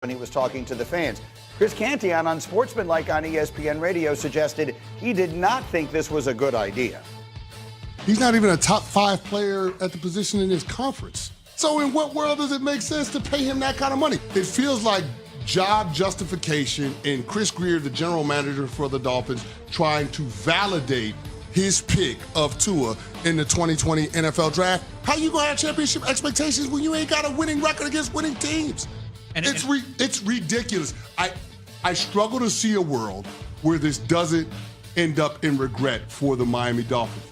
when he was talking to the fans. Chris Canty on Unsportsmanlike on ESPN Radio suggested he did not think this was a good idea. He's not even a top 5 player at the position in his conference. So in what world does it make sense to pay him that kind of money? It feels like job justification and Chris Greer, the general manager for the Dolphins, trying to validate his pick of Tua in the 2020 NFL draft. How you gonna have championship expectations when you ain't got a winning record against winning teams? It's ridiculous. I struggle to see a world where this doesn't end up in regret for the Miami Dolphins.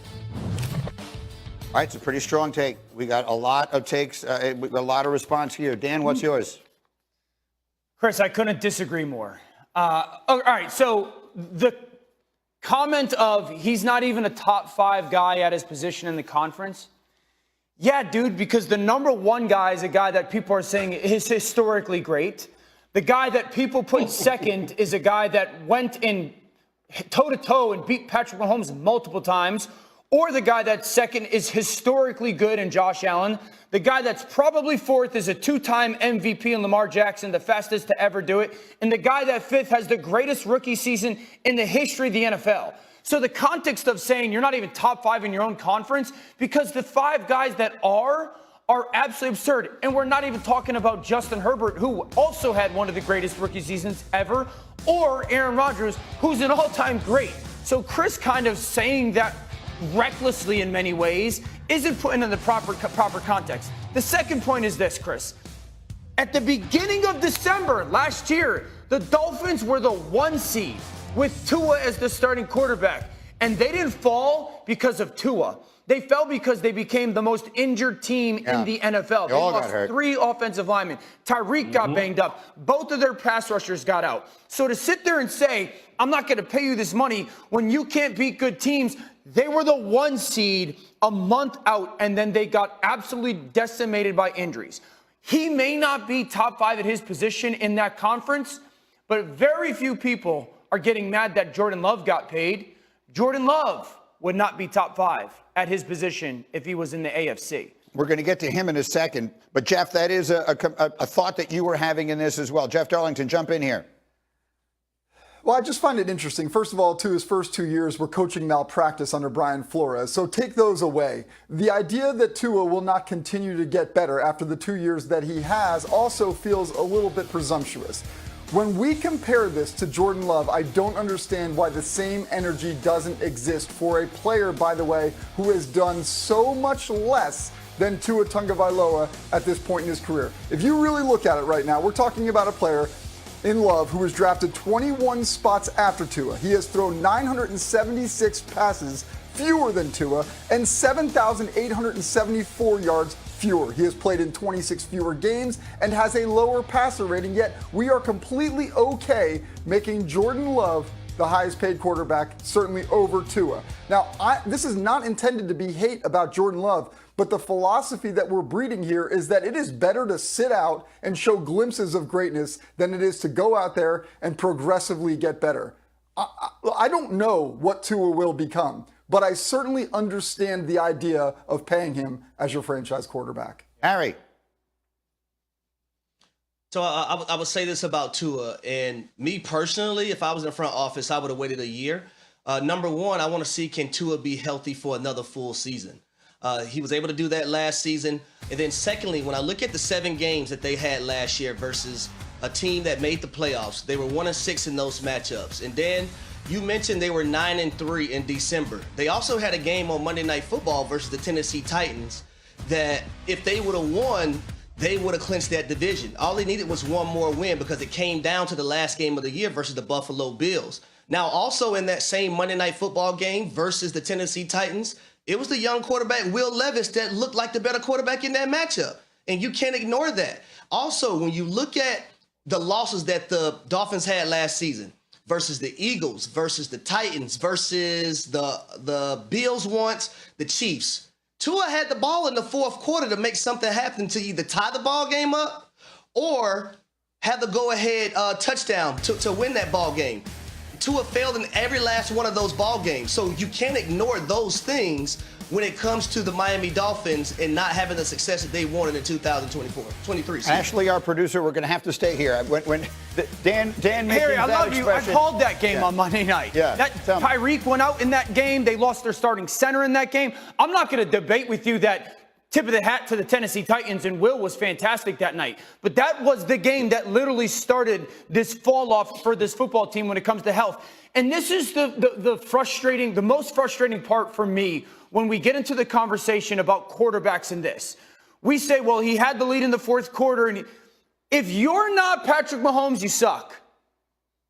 All right, it's a pretty strong take. We got a lot of takes, a lot of response here. Dan, what's yours? Chris, I couldn't disagree more. All right, so the comment of he's not even a top 5 guy at his position in the conference. Yeah, dude, because the number 1 guy is a guy that people are saying is historically great. The guy that people put second is a guy that went in toe-to-toe and beat Patrick Mahomes multiple times. Or the guy that's second is historically good in Josh Allen. The guy that's probably 4th is a 2-time MVP in Lamar Jackson, the fastest to ever do it. And the guy that 5th has the greatest rookie season in the history of the NFL. So the context of saying you're not even top 5 in your own conference, because the 5 guys that are absolutely absurd. And we're not even talking about Justin Herbert, who also had one of the greatest rookie seasons ever, or Aaron Rodgers, who's an all-time great. So Chris kind of saying that recklessly in many ways isn't put in the proper context. The second point is this, Chris. At the beginning of December last year, the Dolphins were the 1 seed with Tua as the starting quarterback. And they didn't fall because of Tua. They fell because they became the most injured team in the NFL. They lost 3 offensive linemen. Tyreek got banged up. Both of their pass rushers got out. So to sit there and say, I'm not going to pay you this money when you can't beat good teams, they were the 1 seed a month out, and then they got absolutely decimated by injuries. He may not be top 5 at his position in that conference, but very few people are getting mad that Jordan Love got paid. Jordan Love would not be top 5 at his position if he was in the AFC. We're going to get to him in a second. But, Jeff, that is a thought that you were having in this as well. Jeff Darlington, jump in here. Well, I just find it interesting. First of all, his first 2 years were coaching malpractice under Brian Flores. So take those away. The idea that Tua will not continue to get better after the 2 years that he has also feels a little bit presumptuous. When we compare this to Jordan Love, I don't understand why the same energy doesn't exist for a player, by the way, who has done so much less than Tua Tagovailoa at this point in his career. If you really look at it right now, we're talking about a player in Love who was drafted 21 spots after Tua. He has thrown 976 passes fewer than Tua and 7,874 yards fewer. He has played in 26 fewer games and has a lower passer rating, yet we are completely okay making Jordan Love the highest paid quarterback, certainly over Tua. Now, this is not intended to be hate about Jordan Love, but the philosophy that we're breeding here is that it is better to sit out and show glimpses of greatness than it is to go out there and progressively get better. I don't know what Tua will become, but I certainly understand the idea of paying him as your franchise quarterback. Harry. So I would say this about Tua, and me personally, if I was in front office, I would have waited a year. Number one, I want to see, can Tua be healthy for another full season? He was able to do that last season. And then secondly, when I look at the 7 games that they had last year versus a team that made the playoffs, they were 1-6 in those matchups. And then you mentioned they were 9-3 in December. They also had a game on Monday Night Football versus the Tennessee Titans that if they would have won, they would have clinched that division. All they needed was one more win because it came down to the last game of the year versus the Buffalo Bills. Now, also in that same Monday Night Football game versus the Tennessee Titans, it was the young quarterback, Will Levis, that looked like the better quarterback in that matchup. And you can't ignore that. Also, when you look at the losses that the Dolphins had last season versus the Eagles, versus the Titans, versus the Bills once, the Chiefs, Tua had the ball in the 4th quarter to make something happen to either tie the ball game up or have the go-ahead touchdown to win that ball game. Tua failed in every last one of those ball games. So you can't ignore those things when it comes to the Miami Dolphins and not having the success that they wanted in 2023 season. Ashley, our producer, we're going to have to stay here. When Dan Harry, I love you. I called that game on Monday night. Yeah, Tyreek went out in that game. They lost their starting center in that game. I'm not going to debate with you that tip of the hat to the Tennessee Titans, and Will was fantastic that night. But that was the game that literally started this fall off for this football team when it comes to health. And this is the most frustrating part for me when we get into the conversation about quarterbacks in this. We say, well, he had the lead in the fourth quarter, and if you're not Patrick Mahomes, you suck.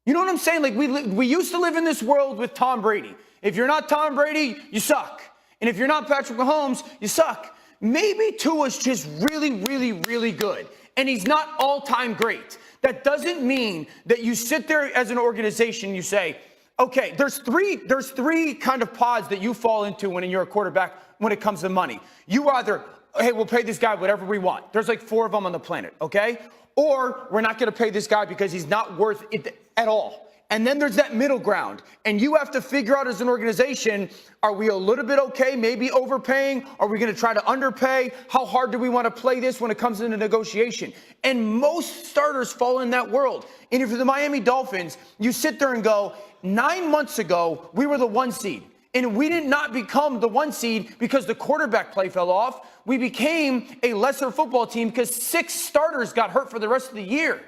You know what I'm saying? Like we used to live in this world with Tom Brady. If you're not Tom Brady, you suck. And if you're not Patrick Mahomes, you suck. Maybe Tua's just really, really, really good, and he's not all-time great. That doesn't mean that you sit there as an organization, you say, okay, there's three kind of pods that you fall into when you're a quarterback when it comes to money. You either, hey, we'll pay this guy whatever we want. There's like 4 of them on the planet, okay? Or we're not going to pay this guy because he's not worth it at all. And then there's that middle ground. And you have to figure out as an organization, are we a little bit okay, maybe overpaying? Are we going to try to underpay? How hard do we want to play this when it comes into negotiation? And most starters fall in that world. And if you're the Miami Dolphins, you sit there and go, 9 months ago, we were the 1 seed. And we did not become the 1 seed because the quarterback play fell off. We became a lesser football team because 6 starters got hurt for the rest of the year.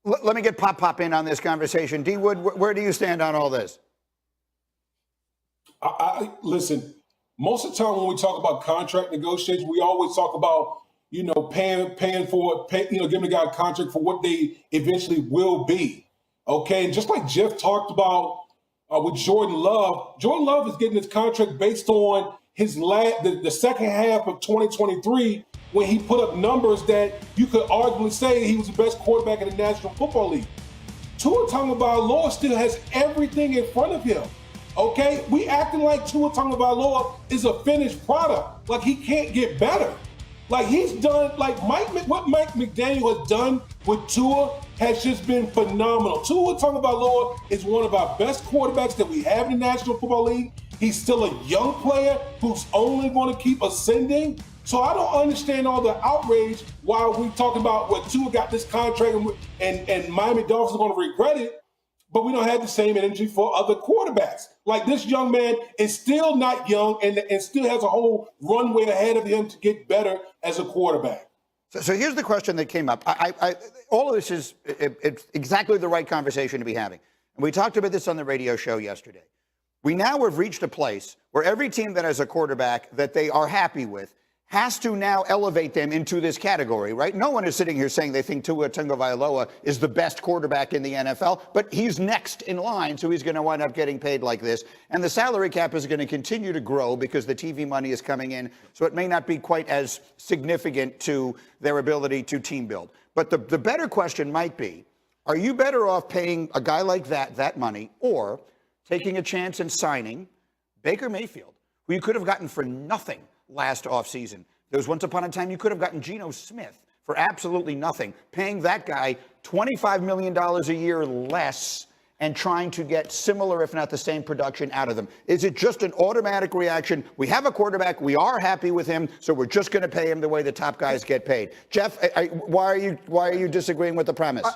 Let me get Pop in on this conversation. D. Wood, where do you stand on all this? Listen, most of the time when we talk about contract negotiations, we always talk about, paying for it, giving the guy a contract for what they eventually will be. Okay, and just like Jeff talked about with Jordan Love is getting his contract based on his the second half of 2023 when he put up numbers that you could arguably say he was the best quarterback in the National Football League. Tua Tagovailoa still has everything in front of him. Okay, we acting like Tua Tagovailoa is a finished product, like he can't get better. Like he's done, what Mike McDaniel has done with Tua has just been phenomenal. Tua Tagovailoa is one of our best quarterbacks that we have in the National Football League. He's still a young player who's only going to keep ascending. So I don't understand all the outrage while we talk about what Tua got this contract and Miami Dolphins are going to regret it, but we don't have the same energy for other quarterbacks. Like this young man is still not young and still has a whole runway ahead of him to get better as a quarterback. So here's the question that came up. All of this is it's exactly the right conversation to be having. And we talked about this on the radio show yesterday. We now have reached a place where every team that has a quarterback that they are happy with has to now elevate them into this category, right? No one is sitting here saying they think Tua Tagovailoa is the best quarterback in the NFL, but he's next in line, so he's going to wind up getting paid like this. And the salary cap is going to continue to grow because the TV money is coming in, so it may not be quite as significant to their ability to team build. But the better question might be, are you better off paying a guy like that money, or taking a chance and signing Baker Mayfield, who you could have gotten for nothing last offseason? There was once upon a time you could have gotten Geno Smith for absolutely nothing, paying that guy $25 million a year less and trying to get similar, if not the same production out of them. Is it just an automatic reaction? We have a quarterback. We are happy with him, so we're just going to pay him the way the top guys get paid. Jeff, why are you disagreeing with the premise?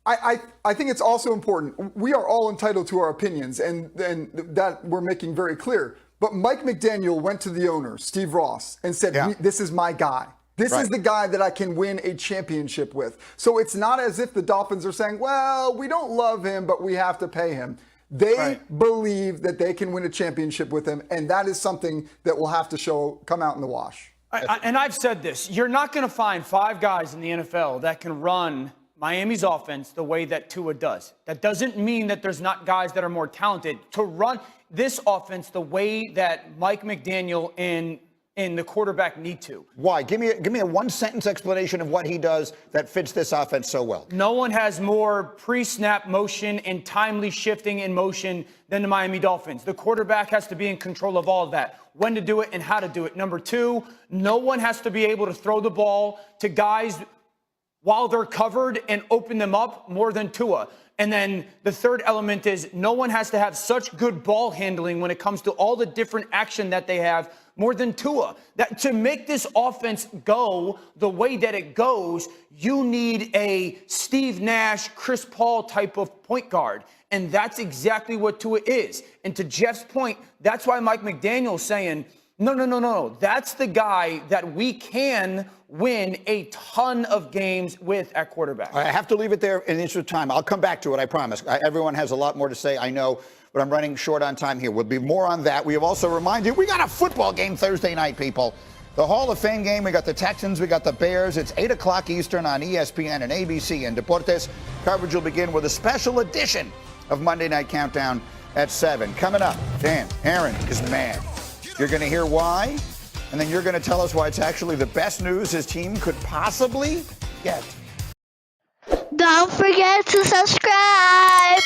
I think it's also important. We are all entitled to our opinions, and that we're making very clear. But Mike McDaniel went to the owner, Steve Ross, and said, this is my guy. This is the guy that I can win a championship with. So it's not as if the Dolphins are saying, well, we don't love him, but we have to pay him. They believe that they can win a championship with him, and that is something that will have to come out in the wash. And I've said this. You're not going to find 5 guys in the NFL that can run Miami's offense the way that Tua does. That doesn't mean that there's not guys that are more talented to run this offense the way that Mike McDaniel and the quarterback need to. Why? Give me a one-sentence explanation of what he does that fits this offense so well. No one has more pre-snap motion and timely shifting in motion than the Miami Dolphins. The quarterback has to be in control of all of that, when to do it and how to do it. Number 2, no one has to be able to throw the ball to guys while they're covered and open them up more than Tua. And then the third element is no one has to have such good ball handling when it comes to all the different action that they have more than Tua. That to make this offense go the way that it goes, you need a Steve Nash, Chris Paul type of point guard. And that's exactly what Tua is. And to Jeff's point, that's why Mike McDaniel's saying, no. That's the guy that we can win a ton of games with at quarterback. I have to leave it there in the interest of time. I'll come back to it, I promise. Everyone has a lot more to say, I know, but I'm running short on time here. We'll be more on that. We have also reminded we got a football game Thursday night, people. The Hall of Fame game, we got the Texans, we got the Bears. It's 8 o'clock Eastern on ESPN and ABC. And Deportes coverage will begin with a special edition of Monday Night Countdown at 7. Coming up, Dan, Aaron is mad. You're going to hear why, and then you're going to tell us why it's actually the best news his team could possibly get. Don't forget to subscribe.